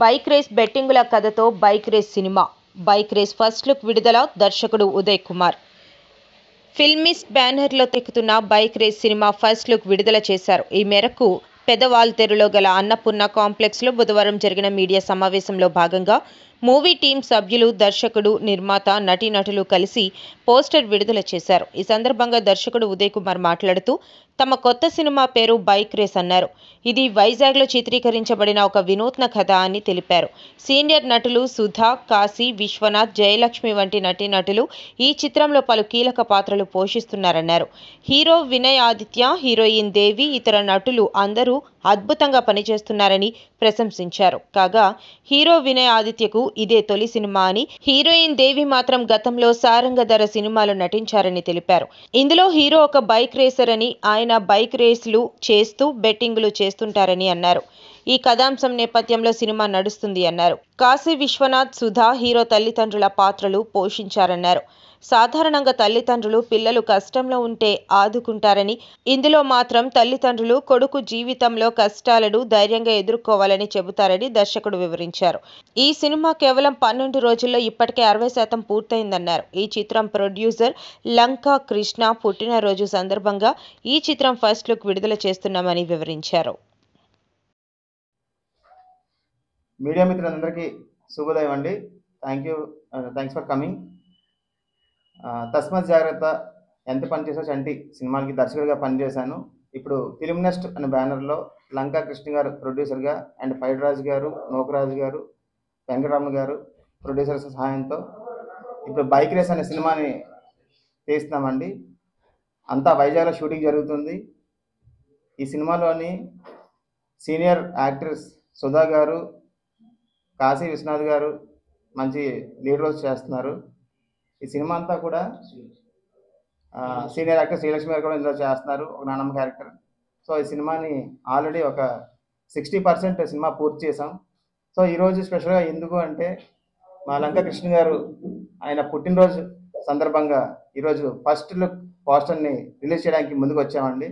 Bike race బెట్టింగుల కథతో bike race cinema. బైక్ రేస్ ఫస్ట్ లుక్ విడుదల. దర్శకుడు ఉదయ్ కుమార్. ఫిల్మిస్ట్ బ్యానర్లో తెక్కుతున్న bike race cinema first look విడుదల చేశారు. ఈ మేరకు పెదవాల్తెరులో గల అన్నపూర్ణ కాంప్లెక్స్లో బుధవారం జరిగిన మీడియా సమావేశంలో భాగంగా మూవీ టీం సభ్యులు, దర్శకుడు, నిర్మాత, నటీనటులు కలిసి పోస్టర్ విడుదల చేశారు. ఈ సందర్భంగా దర్శకుడు ఉదయ్ కుమార్ మాట్లాడుతూ తమ కొత్త సినిమా పేరు బైక్ రేస్ అన్నారు. ఇది వైజాగ్లో చిత్రీకరించబడిన ఒక వినూత్న కథ అని తెలిపారు. సీనియర్ నటులు సుధా, కాశీ విశ్వనాథ్, జయలక్ష్మి వంటి నటీనటులు ఈ చిత్రంలో పలు కీలక పాత్రలు పోషిస్తున్నారన్నారు. హీరో వినయ్ ఆదిత్య, హీరోయిన్ దేవి, ఇతర నటులు అందరూ అద్భుతంగా పనిచేస్తున్నారని ప్రశంసించారు. కాగా హీరో వినయ్ ఆదిత్యకు ఇదే తొలి సినిమా అని, హీరోయిన్ దేవి మాత్రం గతంలో సారంగధర సినిమాలో నటించారని తెలిపారు. ఇందులో హీరో ఒక బైక్ రేసర్ అని, ఆయన బైక్ రేసులు చేస్తూ బెట్టింగులు చేస్తుంటారని అన్నారు. ఈ కథాంశం నేపథ్యంలో సినిమా నడుస్తుంది అన్నారు. కాశీ విశ్వనాథ్, సుధా హీరో తల్లిదండ్రుల పాత్రలు పోషించారన్నారు. సాధారణంగా తల్లిదండ్రులు పిల్లలు కష్టంలో ఉంటే ఆదుకుంటారని, ఇందులో మాత్రం తల్లిదండ్రులు కొడుకు జీవితంలో కష్టాలను ధైర్యంగా ఎదుర్కోవాలని చెబుతారని దర్శకుడు వివరించారు. ఈ సినిమా కేవలం 12 రోజుల్లో ఇప్పటికే 60% పూర్తయిందన్నారు. ఈ చిత్రం ప్రొడ్యూసర్ లంకా కృష్ణ పుట్టినరోజు సందర్భంగా ఈ చిత్రం ఫస్ట్ లుక్ విడుదల చేస్తున్నామని వివరించారు. మీడియా మిత్రులందరికీ శుభోదయం అండి. Thanks for coming. తస్మత్ జాగ్రత్త, ఎంత పనిచేసా చంటి సినిమాలకి దర్శకుడిగా పనిచేశాను. ఇప్పుడు ఫిల్మ్ నెస్ట్ అనే బ్యానర్లో లంకా కృష్ణ గారు ప్రొడ్యూసర్గా అండ్ ఫైడ్ రాజు గారు, నోకరాజు గారు, వెంకటరమణ గారు ప్రొడ్యూసర్స్ సహాయంతో ఇప్పుడు బైక్ రేస్ అనే సినిమాని తీస్తున్నామండి. అంతా వైజాగ్లో షూటింగ్ జరుగుతుంది. ఈ సినిమాలోని సీనియర్ యాక్టర్స్ సుధా గారు, కాశీ విశ్వనాథ్ గారు మంచి లీడ్ రోల్స్ చేస్తున్నారు. ఈ సినిమా అంతా కూడా సీనియర్ యాక్టర్ శ్రీలక్ష్మి గారు కూడా ఇందులో చేస్తున్నారు, ఒక నానమ్మ క్యారెక్టర్. సో ఈ సినిమాని ఆల్రెడీ ఒక 60% సినిమా పూర్తి చేసాం. సో ఈరోజు స్పెషల్గా ఎందుకు అంటే మా లంకా కృష్ణ గారు ఆయన పుట్టినరోజు సందర్భంగా ఈరోజు ఫస్ట్ లుక్ పోస్టర్ని రిలీజ్ చేయడానికి ముందుకు వచ్చామండి.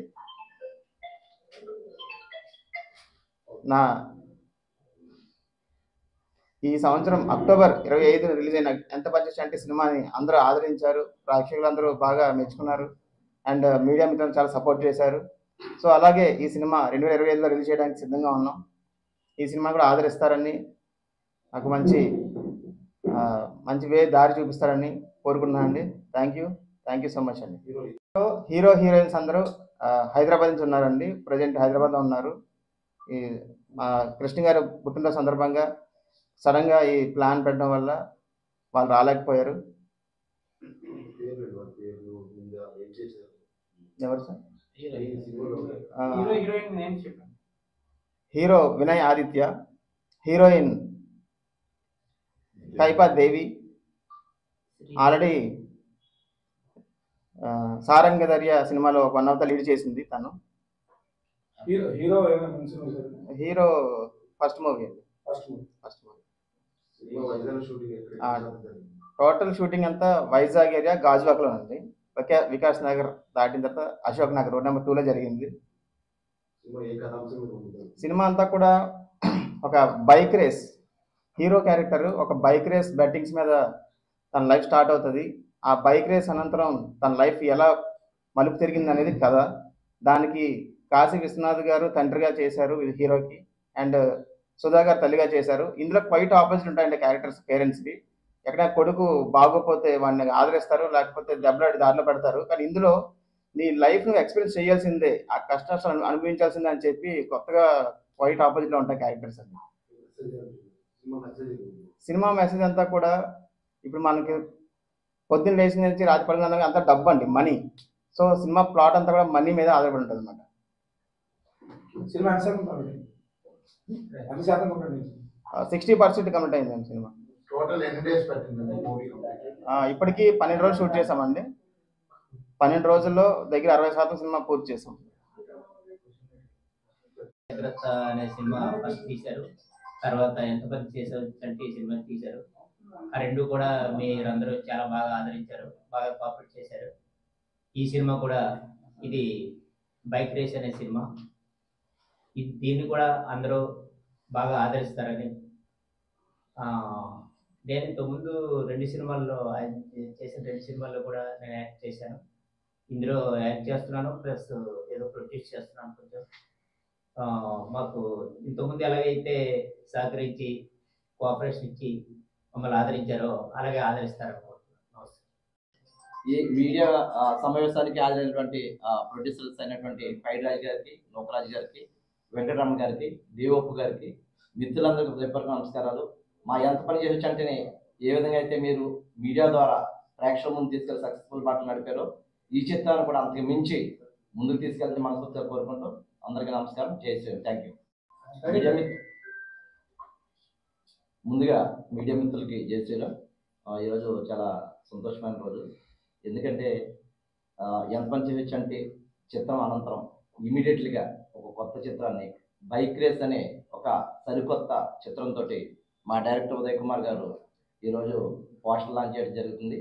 ఈ సంవత్సరం అక్టోబర్ 25 రిలీజ్ అయిన ఎంత పనిచేసా అంటే సినిమాని అందరూ ఆదరించారు, ప్రేక్షకులందరూ బాగా మెచ్చుకున్నారు అండ్ మీడియా మిత్రులు చాలా సపోర్ట్ చేశారు. సో అలాగే ఈ సినిమా 2025లో రిలీజ్ చేయడానికి సిద్ధంగా ఉన్నాం. ఈ సినిమా కూడా ఆదరిస్తారని, నాకు మంచి దారి చూపిస్తారని కోరుకున్నానండి. థ్యాంక్ యూ సో మచ్ అండి. హీరో హీరోయిన్స్ అందరూ హైదరాబాద్ నుంచి ఉన్నారండి. ప్రజెంట్ హైదరాబాద్లో ఉన్నారు. ఈ మా కృష్ణ గారు పుట్టినరోజు సందర్భంగా సడన్గా ఈ ప్లాన్ పెట్టడం వల్ల వాళ్ళు రాలేకపోయారు. ఎవరు sir? Hero Vinay Aditya, heroine Kaipa Devi. Already Sarangadariya సినిమాలో 1 ఆఫ్ ద లీడ్ చేసింది తను. హీరో ఫస్ట్ మూవీ అండి. టోటల్ షూటింగ్ అంతా వైజాగ్ ఏరియా గాజువాకలో ఉంది. వికాస్ నగర్ దాటిన తర్వాత అశోక్ నగర్ రోడ్ నెంబర్ 2లో జరిగింది. సినిమా అంతా కూడా ఒక బైక్ రేస్, హీరో క్యారెక్టర్ ఒక బైక్ రేస్ బెట్టింగ్స్ మీద తన లైఫ్ స్టార్ట్ అవుతుంది. ఆ బైక్ రేస్ అనంతరం తన లైఫ్ ఎలా మలుపు తిరిగింది అనేది కథ. దానికి కాశీ విశ్వనాథ్ గారు తండ్రిగా చేశారు హీరోకి, అండ్ సుధా గారు తల్లిగా చేశారు. ఇందులో క్వైట్ ఆపోజిట్ ఉంటాయండి క్యారెక్టర్స్ పేరెంట్స్కి. ఎక్కడైనా కొడుకు బాగోపోతే వాడిని ఆదరిస్తారు, లేకపోతే దెబ్బలాడి దారిలో పెడతారు. కానీ ఇందులో నీ లైఫ్ను ఎక్స్పీరియన్స్ చేయాల్సిందే, ఆ కష్టాలు అనుభవించాల్సిందే అని చెప్పి కొత్తగా క్వైట్ ఆపోజిట్లో ఉంటాయి క్యారెక్టర్స్ అండి. సినిమా మెసేజ్ అంతా కూడా ఇప్పుడు మనకి పొద్దున్న లేచిన నుంచి రాత్రి పడుకున్న అంతా డబ్బు అండి, మనీ. సో సినిమా ప్లాట్ అంతా కూడా మనీ మీద ఆధారపడి ఉంటుంది అన్నమాట. 60% కంప్లీట్ అయిందండి సినిమా. ఇప్పటికీ 12 రోజులు షూట్ చేసామండి. 12 రోజుల్లో దగ్గర 60% సినిమా పూర్తి చేసాం. అనే సినిమా ఫస్ట్ తీశారు, తర్వాత ఎంత పని చేశారు అంటే సినిమా తీశారు. ఆ రెండు కూడా మీరందరూ చాలా బాగా ఆదరించారు, బాగా కోఆపరేట్ చేశారు. ఈ సినిమా కూడా ఇది బైక్ రేస్ అనే సినిమా, దీన్ని కూడా అందరూ బాగా ఆదరిస్తారని నేను ఇంతకుముందు 2 సినిమాల్లో ఆయన చేసిన 2 సినిమాల్లో కూడా నేను యాక్ట్ చేశాను. ఇందులో యాక్ట్ చేస్తున్నాను. ప్లస్ ఏదో ప్రొడ్యూస్ చేస్తున్నాను కొంచెం. మాకు ఇంతకుముందు ఎలాగైతే సహకరించి, కోఆపరేషన్ ఇచ్చి మమ్మల్ని ఆదరించారో అలాగే ఆదరిస్తారనుకుంటున్నాను. నమస్తే. ఈ మీడియా సమావేశానికి హాజరైనటువంటి ప్రొడ్యూసర్స్ అయినటువంటి పైడిరాజు గారికి, నూకరాజు గారికి, వెంకటరమణ గారికి, డిఓపి గారికి, మిత్రులందరికీ హృదయపూర్వక నమస్కారాలు. మా ఎంత పని చేసే అంటేనే ఏ విధంగా అయితే మీరు మీడియా ద్వారా ప్రేక్షకుల ముందు తీసుకెళ్లి సక్సెస్ఫుల్ బాటలు నడిపారో ఈ చిత్రాన్ని కూడా అంతకు మించి ముందుకు తీసుకెళ్తే మనస్ఫూర్తిగా కోరుకుంటూ అందరికీ నమస్కారం. జై శ్రీరామ్. Thank you. ముందుగా మీడియా మిత్రులకి జై శ్రీరామ్. ఈరోజు చాలా సంతోషమైన రోజు. ఎందుకంటే ఎంత పని చేయొచ్చు అంటే చిత్రం అనంతరం ఇమీడియట్లీగా ఒక కొత్త చిత్రాన్ని బైక్ రేస్ అనే ఒక సరికొత్త చిత్రంతో మా డైరెక్టర్ ఉదయ్ కుమార్ గారు ఈరోజు పోస్టర్ లాంచ్ చేయడం జరుగుతుంది.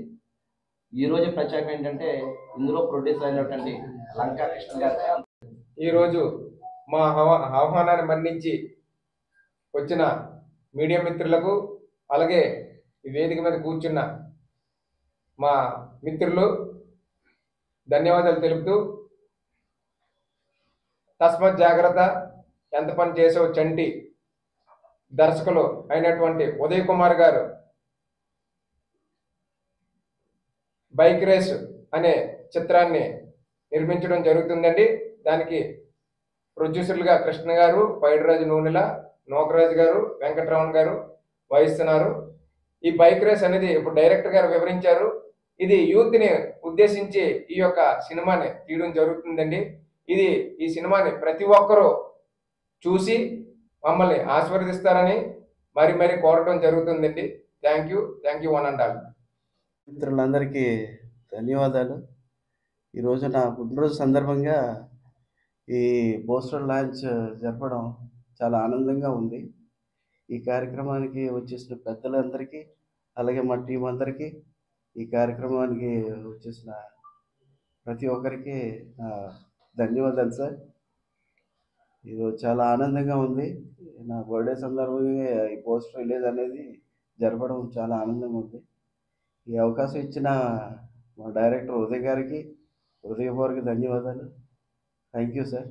ఈరోజు ప్రత్యేకం ఏంటంటే ఇందులో ప్రొడ్యూసర్ అయినటువంటి లంకా కృష్ణ గారు ఈరోజు మా ఆహ్వానాన్ని మన్నించి వచ్చిన మీడియా మిత్రులకు, అలాగే ఈ వేదిక మీద కూర్చున్న మా మిత్రులు ధన్యవాదాలు తెలుపుతూ, తస్మత్ జాగ్రత్త, ఎంత పని చేసావు చంటి దర్శకులు అయినటువంటి ఉదయ్ కుమార్ గారు బైక్ రేస్ అనే చిత్రాన్ని నిర్మించడం జరుగుతుందండి. దానికి ప్రొడ్యూసర్లుగా కృష్ణ గారు, పైడిరాజు నూనెల, నూకరాజు గారు, వెంకటరమణ గారు వహిస్తున్నారు. ఈ బైక్ రేస్ అనేది ఇప్పుడు డైరెక్టర్ గారు వివరించారు. ఇది యూత్ని ఉద్దేశించి ఈ యొక్క సినిమాని తీయడం జరుగుతుందండి. ఈ సినిమాని ప్రతి ఒక్కరూ చూసి మమ్మల్ని ఆశీర్వదిస్తారని మరి కోరడం జరుగుతుందండి. Thank you one and all. మిత్రులందరికీ ధన్యవాదాలు. ఈరోజు నా పుట్టినరోజు సందర్భంగా ఈ పోస్టర్ లాంచ్ జరపడం చాలా ఆనందంగా ఉంది. ఈ కార్యక్రమానికి వచ్చేసిన పెద్దలందరికీ, అలాగే మా టీం అందరికీ, ఈ కార్యక్రమానికి వచ్చేసిన ప్రతి ఒక్కరికి ధన్యవాదాలు సార్. ఈరోజు చాలా ఆనందంగా ఉంది. నా బర్త్డే సందర్భంగా ఈ పోస్టర్ రిలీజ్ అనేది జరపడం చాలా ఆనందంగా ఉంది. ఈ అవకాశం ఇచ్చిన మా డైరెక్టర్ ఉదయ్ గారికి హృదయపూర్వక ధన్యవాదాలు. Thank you sir.